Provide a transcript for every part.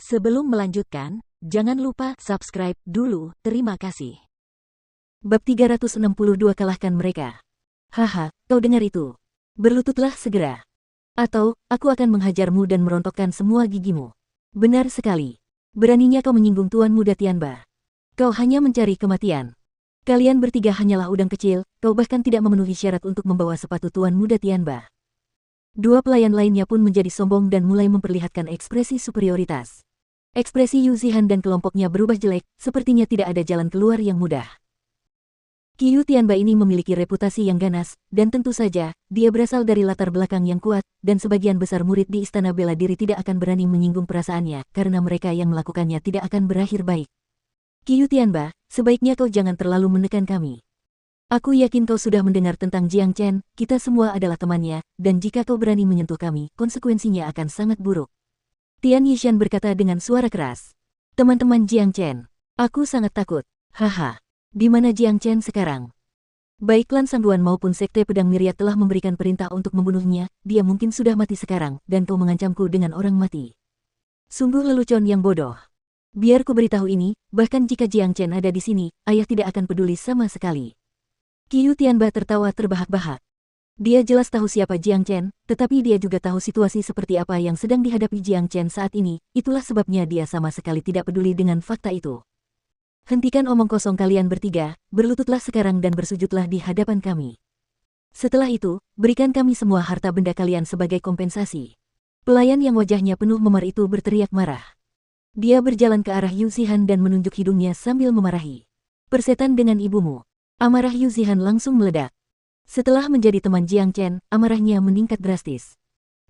Sebelum melanjutkan, jangan lupa subscribe dulu, terima kasih. Bab 362 kalahkan mereka. Haha, kau dengar itu? Berlututlah segera. Atau, aku akan menghajarmu dan merontokkan semua gigimu. Benar sekali. Beraninya kau menyinggung Tuan Muda Tianba. Kau hanya mencari kematian. Kalian bertiga hanyalah udang kecil, kau bahkan tidak memenuhi syarat untuk membawa sepatu Tuan Muda Tianba. Dua pelayan lainnya pun menjadi sombong dan mulai memperlihatkan ekspresi superioritas. Ekspresi Yu Zihan dan kelompoknya berubah jelek, sepertinya tidak ada jalan keluar yang mudah. Qiu Tianba ini memiliki reputasi yang ganas, dan tentu saja, dia berasal dari latar belakang yang kuat, dan sebagian besar murid di Istana Bela Diri tidak akan berani menyinggung perasaannya, karena mereka yang melakukannya tidak akan berakhir baik. Qiu Tianba, sebaiknya kau jangan terlalu menekan kami. Aku yakin kau sudah mendengar tentang Jiang Chen, kita semua adalah temannya, dan jika kau berani menyentuh kami, konsekuensinya akan sangat buruk. Tian Yishan berkata dengan suara keras. Teman-teman Jiang Chen, aku sangat takut, haha. Di mana Jiang Chen sekarang? Baik klan Sangduan maupun Sekte Pedang Myriad telah memberikan perintah untuk membunuhnya, dia mungkin sudah mati sekarang, dan kau mengancamku dengan orang mati. Sungguh lelucon yang bodoh. Biar ku beritahu ini, bahkan jika Jiang Chen ada di sini, ayah tidak akan peduli sama sekali. Qiu Tianba tertawa terbahak-bahak. Dia jelas tahu siapa Jiang Chen, tetapi dia juga tahu situasi seperti apa yang sedang dihadapi Jiang Chen saat ini, itulah sebabnya dia sama sekali tidak peduli dengan fakta itu. Hentikan omong kosong kalian bertiga, berlututlah sekarang dan bersujudlah di hadapan kami. Setelah itu, berikan kami semua harta benda kalian sebagai kompensasi. Pelayan yang wajahnya penuh memar itu berteriak marah. Dia berjalan ke arah Yu Zihan dan menunjuk hidungnya sambil memarahi. Persetan dengan ibumu. Amarah Yu Zihan langsung meledak. Setelah menjadi teman Jiang Chen, amarahnya meningkat drastis.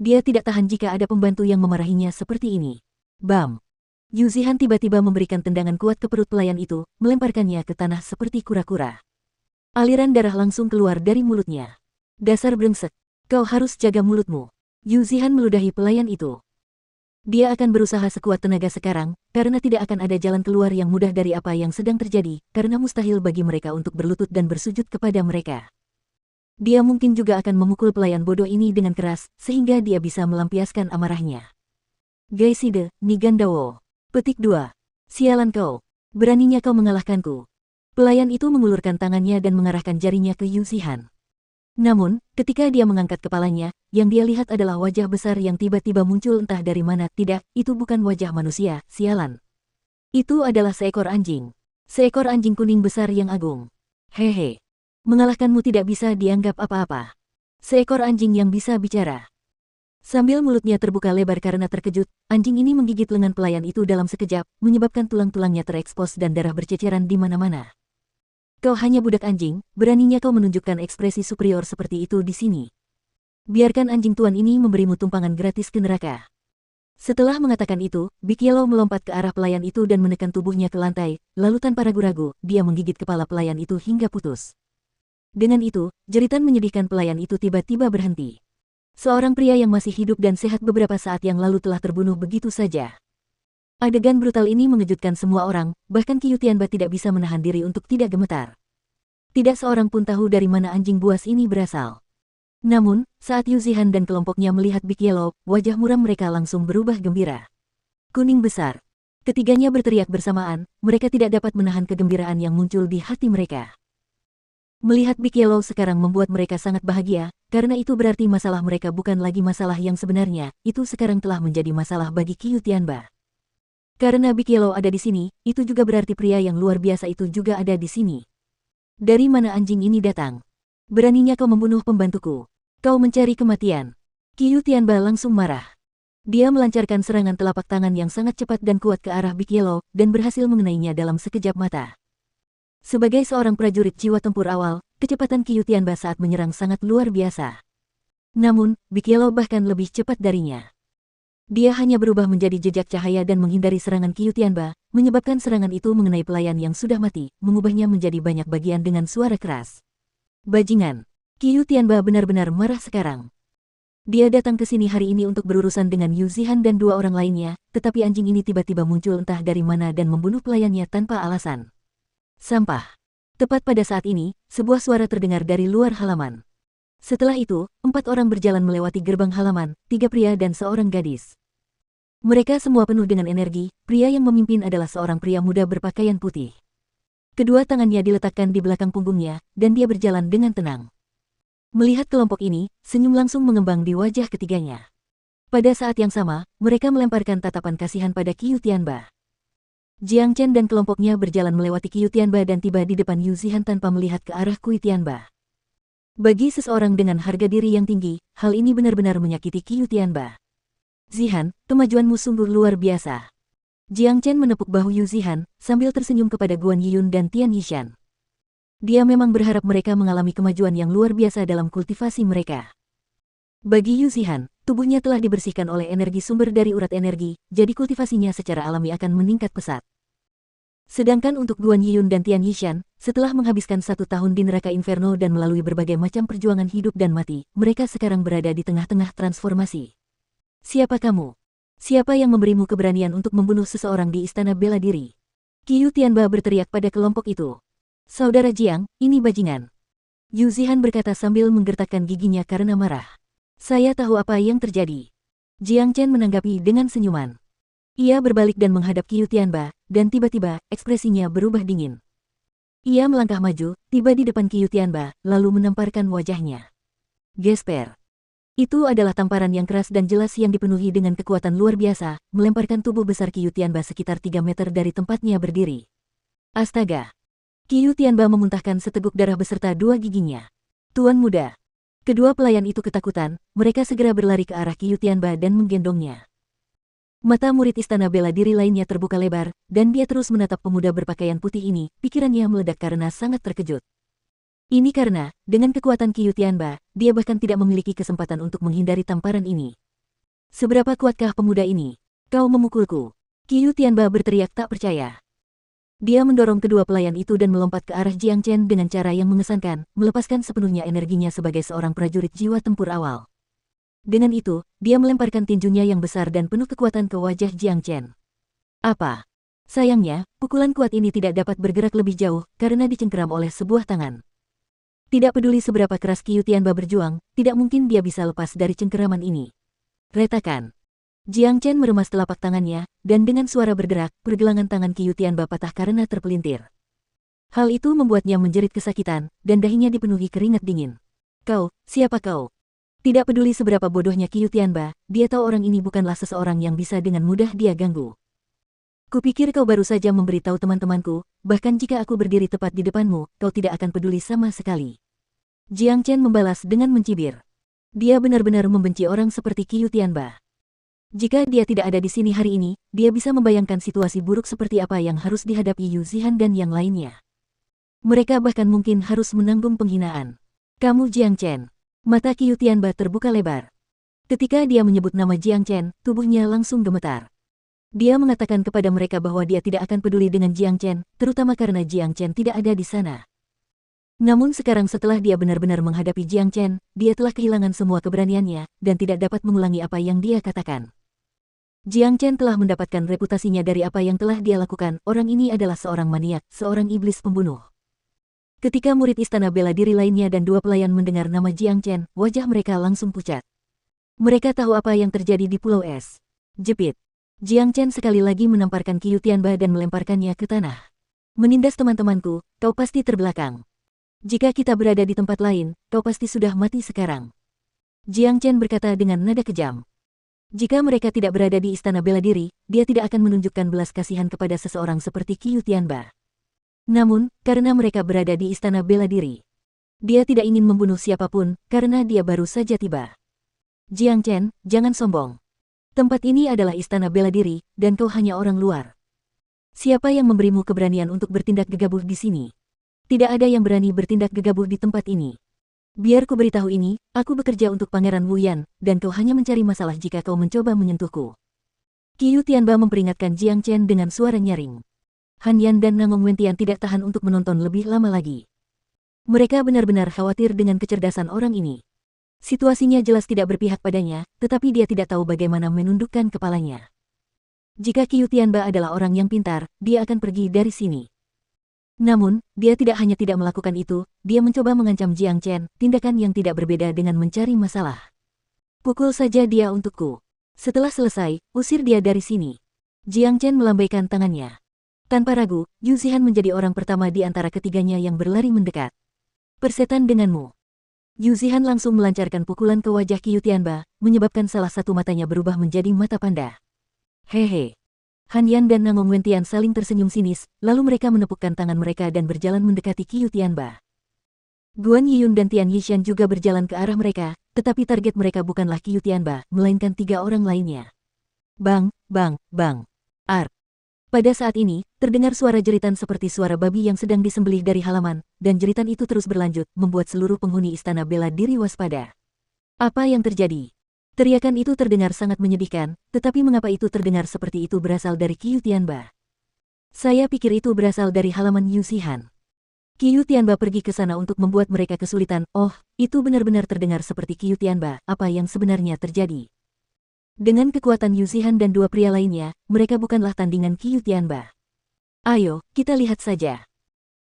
Dia tidak tahan jika ada pembantu yang memarahinya seperti ini. Bam! Yu Zihan tiba-tiba memberikan tendangan kuat ke perut pelayan itu, melemparkannya ke tanah seperti kura-kura. Aliran darah langsung keluar dari mulutnya. Dasar brengsek, kau harus jaga mulutmu. Yu Zihan meludahi pelayan itu. Dia akan berusaha sekuat tenaga sekarang, karena tidak akan ada jalan keluar yang mudah dari apa yang sedang terjadi, karena mustahil bagi mereka untuk berlutut dan bersujud kepada mereka. Dia mungkin juga akan memukul pelayan bodoh ini dengan keras, sehingga dia bisa melampiaskan amarahnya. Gaiside, Nigandawo. Petik 2. Sialan kau. Beraninya kau mengalahkanku. Pelayan itu mengulurkan tangannya dan mengarahkan jarinya ke Yu Zihan. Namun, ketika dia mengangkat kepalanya, yang dia lihat adalah wajah besar yang tiba-tiba muncul entah dari mana. Tidak, itu bukan wajah manusia, sialan. Itu adalah seekor anjing. Seekor anjing kuning besar yang agung. Hehe. Mengalahkanmu tidak bisa dianggap apa-apa. Seekor anjing yang bisa bicara. Sambil mulutnya terbuka lebar karena terkejut, anjing ini menggigit lengan pelayan itu dalam sekejap, menyebabkan tulang-tulangnya terekspos dan darah berceceran di mana-mana. Kau hanya budak anjing, beraninya kau menunjukkan ekspresi superior seperti itu di sini. Biarkan anjing tuan ini memberimu tumpangan gratis ke neraka. Setelah mengatakan itu, Big Yellow melompat ke arah pelayan itu dan menekan tubuhnya ke lantai, lalu tanpa ragu-ragu, dia menggigit kepala pelayan itu hingga putus. Dengan itu, jeritan menyedihkan pelayan itu tiba-tiba berhenti. Seorang pria yang masih hidup dan sehat beberapa saat yang lalu telah terbunuh begitu saja. Adegan brutal ini mengejutkan semua orang, bahkan Qiu Tianba tidak bisa menahan diri untuk tidak gemetar. Tidak seorang pun tahu dari mana anjing buas ini berasal. Namun, saat Yu Zihan dan kelompoknya melihat Big Yellow, wajah muram mereka langsung berubah gembira. Kuning besar. Ketiganya berteriak bersamaan, mereka tidak dapat menahan kegembiraan yang muncul di hati mereka. Melihat Big Yellow sekarang membuat mereka sangat bahagia, karena itu berarti masalah mereka bukan lagi masalah yang sebenarnya, itu sekarang telah menjadi masalah bagi Qiu Tianba. Karena Big Yellow ada di sini, itu juga berarti pria yang luar biasa itu juga ada di sini. Dari mana anjing ini datang? Beraninya kau membunuh pembantuku. Kau mencari kematian. Qiu Tianba langsung marah. Dia melancarkan serangan telapak tangan yang sangat cepat dan kuat ke arah Big Yellow, dan berhasil mengenainya dalam sekejap mata. Sebagai seorang prajurit jiwa tempur awal, kecepatan Qiu Tianba saat menyerang sangat luar biasa. Namun, Big Yellow bahkan lebih cepat darinya. Dia hanya berubah menjadi jejak cahaya dan menghindari serangan Qiu Tianba, menyebabkan serangan itu mengenai pelayan yang sudah mati, mengubahnya menjadi banyak bagian dengan suara keras. Bajingan! Qiu Tianba benar-benar marah sekarang. Dia datang ke sini hari ini untuk berurusan dengan Yu Zihan dan dua orang lainnya, tetapi anjing ini tiba-tiba muncul entah dari mana dan membunuh pelayannya tanpa alasan. Sampah. Tepat pada saat ini, sebuah suara terdengar dari luar halaman. Setelah itu, 4 orang berjalan melewati gerbang halaman, 3 pria dan seorang gadis. Mereka semua penuh dengan energi, pria yang memimpin adalah seorang pria muda berpakaian putih. Kedua tangannya diletakkan di belakang punggungnya, dan dia berjalan dengan tenang. Melihat kelompok ini, senyum langsung mengembang di wajah ketiganya. Pada saat yang sama, mereka melemparkan tatapan kasihan pada Qiu Tianba. Jiang Chen dan kelompoknya berjalan melewati Qiu Tianba dan tiba di depan Yu Zihan tanpa melihat ke arah Qiu Tianba. Bagi seseorang dengan harga diri yang tinggi, hal ini benar-benar menyakiti Qiu Tianba. Zihan, kemajuanmu sungguh luar biasa. Jiang Chen menepuk bahu Yu Zihan, sambil tersenyum kepada Guan Yiyun dan Tian Yishan. Dia memang berharap mereka mengalami kemajuan yang luar biasa dalam kultivasi mereka. Bagi Yu Zihan, tubuhnya telah dibersihkan oleh energi sumber dari urat energi, jadi kultivasinya secara alami akan meningkat pesat. Sedangkan untuk Guan Yiyun dan Tian Yishan, setelah menghabiskan 1 tahun di neraka Inferno dan melalui berbagai macam perjuangan hidup dan mati, mereka sekarang berada di tengah-tengah transformasi. Siapa kamu? Siapa yang memberimu keberanian untuk membunuh seseorang di istana bela diri? Qiu Tianba berteriak pada kelompok itu. Saudara Jiang, ini bajingan. Yu Zihan berkata sambil menggertakkan giginya karena marah. Saya tahu apa yang terjadi. Jiang Chen menanggapi dengan senyuman. Ia berbalik dan menghadap Qiu Tianba, dan tiba-tiba, ekspresinya berubah dingin. Ia melangkah maju, tiba di depan Qiu Tianba, lalu menamparkan wajahnya. Gesper. Itu adalah tamparan yang keras dan jelas yang dipenuhi dengan kekuatan luar biasa, melemparkan tubuh besar Qiu Tianba sekitar 3 meter dari tempatnya berdiri. Astaga! Qiu Tianba memuntahkan seteguk darah beserta 2 giginya. Tuan muda. Kedua pelayan itu ketakutan, mereka segera berlari ke arah Qiu Tianba dan menggendongnya. Mata murid istana bela diri lainnya terbuka lebar, dan dia terus menatap pemuda berpakaian putih ini, pikirannya meledak karena sangat terkejut. Ini karena, dengan kekuatan Qiu Tianba, dia bahkan tidak memiliki kesempatan untuk menghindari tamparan ini. Seberapa kuatkah pemuda ini? Kau memukulku. Qiu Tianba berteriak tak percaya. Dia mendorong kedua pelayan itu dan melompat ke arah Jiang Chen dengan cara yang mengesankan, melepaskan sepenuhnya energinya sebagai seorang prajurit jiwa tempur awal. Dengan itu, dia melemparkan tinjunya yang besar dan penuh kekuatan ke wajah Jiang Chen. Apa? Sayangnya, pukulan kuat ini tidak dapat bergerak lebih jauh karena dicengkeram oleh sebuah tangan. Tidak peduli seberapa keras Qiu Tianba berjuang, tidak mungkin dia bisa lepas dari cengkeraman ini. Retakan. Jiang Chen meremas telapak tangannya, dan dengan suara berderak, pergelangan tangan Qiu Tianba patah karena terpelintir. Hal itu membuatnya menjerit kesakitan, dan dahinya dipenuhi keringat dingin. Kau, siapa kau? Tidak peduli seberapa bodohnya Qiu Tianba, dia tahu orang ini bukanlah seseorang yang bisa dengan mudah dia ganggu. Kupikir kau baru saja memberitahu teman-temanku, bahkan jika aku berdiri tepat di depanmu, kau tidak akan peduli sama sekali. Jiang Chen membalas dengan mencibir. Dia benar-benar membenci orang seperti Qiu Tianba. Jika dia tidak ada di sini hari ini, dia bisa membayangkan situasi buruk seperti apa yang harus dihadapi Yu Zihan dan yang lainnya. Mereka bahkan mungkin harus menanggung penghinaan. Kamu Jiang Chen. Mata Qiu Tianba terbuka lebar. Ketika dia menyebut nama Jiang Chen, tubuhnya langsung gemetar. Dia mengatakan kepada mereka bahwa dia tidak akan peduli dengan Jiang Chen, terutama karena Jiang Chen tidak ada di sana. Namun sekarang setelah dia benar-benar menghadapi Jiang Chen, dia telah kehilangan semua keberaniannya, dan tidak dapat mengulangi apa yang dia katakan. Jiang Chen telah mendapatkan reputasinya dari apa yang telah dia lakukan, orang ini adalah seorang maniak, seorang iblis pembunuh. Ketika murid istana bela diri lainnya dan 2 pelayan mendengar nama Jiang Chen, wajah mereka langsung pucat. Mereka tahu apa yang terjadi di Pulau Es. Jepit. Jiang Chen sekali lagi menamparkan Qiu Tianba dan melemparkannya ke tanah. Menindas teman-temanku, kau pasti terbelakang. Jika kita berada di tempat lain, kau pasti sudah mati sekarang. Jiang Chen berkata dengan nada kejam. Jika mereka tidak berada di istana bela diri, dia tidak akan menunjukkan belas kasihan kepada seseorang seperti Qiu Tianba. Namun, karena mereka berada di istana bela diri, dia tidak ingin membunuh siapapun, karena dia baru saja tiba. Jiang Chen, jangan sombong. Tempat ini adalah istana bela diri, dan kau hanya orang luar. Siapa yang memberimu keberanian untuk bertindak gegabah di sini? Tidak ada yang berani bertindak gegabah di tempat ini. Biar ku beritahu ini, aku bekerja untuk Pangeran Wu Yan, dan kau hanya mencari masalah jika kau mencoba menyentuhku. Qiu Tianba memperingatkan Jiang Chen dengan suara nyaring. Han Yan dan Nangong Wentian tidak tahan untuk menonton lebih lama lagi. Mereka benar-benar khawatir dengan kecerdasan orang ini. Situasinya jelas tidak berpihak padanya, tetapi dia tidak tahu bagaimana menundukkan kepalanya. Jika Qiu Tianba adalah orang yang pintar, dia akan pergi dari sini. Namun, dia tidak hanya tidak melakukan itu, dia mencoba mengancam Jiang Chen, tindakan yang tidak berbeda dengan mencari masalah. Pukul saja dia untukku. Setelah selesai, usir dia dari sini. Jiang Chen melambaikan tangannya. Tanpa ragu, Yu Zihan menjadi orang pertama di antara ketiganya yang berlari mendekat. Persetan denganmu. Yu Zihan langsung melancarkan pukulan ke wajah Qiu Tianba, menyebabkan salah satu matanya berubah menjadi mata panda. Hehe. Han Yan dan Nangong Wentian saling tersenyum sinis, lalu mereka menepukkan tangan mereka dan berjalan mendekati Qiu Tianba. Guan Yiyun dan Tian Yishan juga berjalan ke arah mereka, tetapi target mereka bukanlah Qiu Tianba, melainkan 3 orang lainnya. Bang, bang, bang. Ar. Pada saat ini, terdengar suara jeritan seperti suara babi yang sedang disembelih dari halaman, dan jeritan itu terus berlanjut, membuat seluruh penghuni istana bela diri waspada. Apa yang terjadi? Teriakan itu terdengar sangat menyedihkan, tetapi mengapa itu terdengar seperti itu berasal dari Qiu Tianba? Saya pikir itu berasal dari halaman Yu Zihan. Qiu Tianba pergi ke sana untuk membuat mereka kesulitan. Oh, itu benar-benar terdengar seperti Qiu Tianba. Apa yang sebenarnya terjadi? Dengan kekuatan Yu Zihan dan 2 pria lainnya, mereka bukanlah tandingan Qiu Tianba. Ayo, kita lihat saja.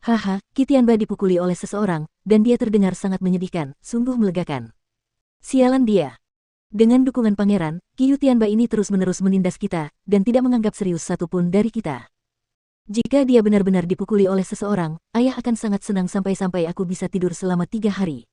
Haha, Qiu Tianba dipukuli oleh seseorang, dan dia terdengar sangat menyedihkan, sungguh melegakan. Sialan dia. Dengan dukungan pangeran, Qiu Tianba ini terus-menerus menindas kita, dan tidak menganggap serius satupun dari kita. Jika dia benar-benar dipukuli oleh seseorang, ayah akan sangat senang sampai-sampai aku bisa tidur selama 3 hari.